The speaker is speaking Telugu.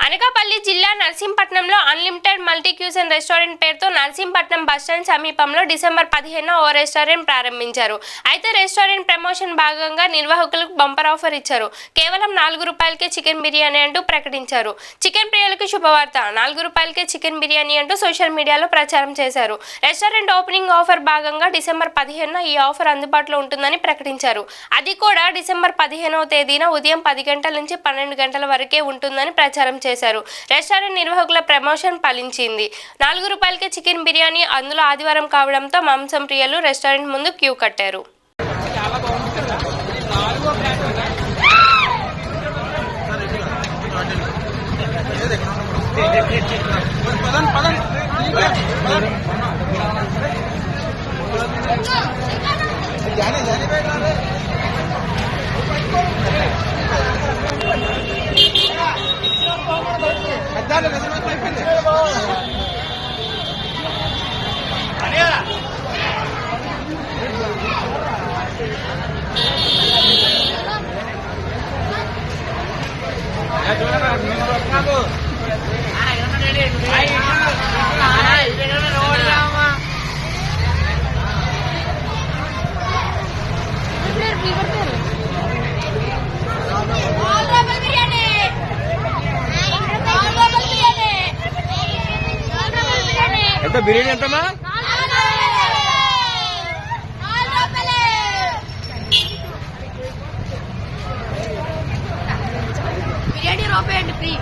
అనకాపల్లి జిల్లా నర్సింపట్నంలో అన్లిమిటెడ్ మల్టీ క్యూజిన్ రెస్టారెంట్ పేరుతో నర్సింపట్నం బస్టాండ్ సమీపంలో డిసెంబర్ 15న ఓ రెస్టారెంట్ ప్రారంభించారు. అయితే రెస్టారెంట్ ప్రమోషన్ భాగంగా నిర్వాహకులకు బంపర్ ఆఫర్ ఇచ్చారు. కేవలం 4 రూపాయలకే చికెన్ బిర్యానీ అంటూ ప్రకటించారు. చికెన్ ప్రియులకు శుభవార్త. 4 రూపాయలకే చికెన్ బిర్యానీ అంటూ సోషల్ మీడియాలో ప్రచారం చేశారు. రెస్టారెంట్ ఓపెనింగ్ ఆఫర్ భాగంగా డిసెంబర్ 15న ఈ ఆఫర్ అందుబాటులో ఉంటుందని ప్రకటించారు. అది కూడా డిసెంబర్ 15వ తేదీన ఉదయం 10 గంటల నుంచి 12 గంటల వరకే ఉంటుందని ప్రచారం చేశారు. రెస్టారెంట్ నిర్వాహకుల ప్రమోషన్ ఫలించింది. 4 రూపాయలకే చికెన్ బిర్యానీ, అందులో ఆదివారం కావడంతో మాంసం ప్రియులు రెస్టారెంట్ ముందు క్యూ కట్టారు. ఎంత బిర్యానీ ఎంతమా? బిర్యానీ రూపాయి అండి ఫ్రీ.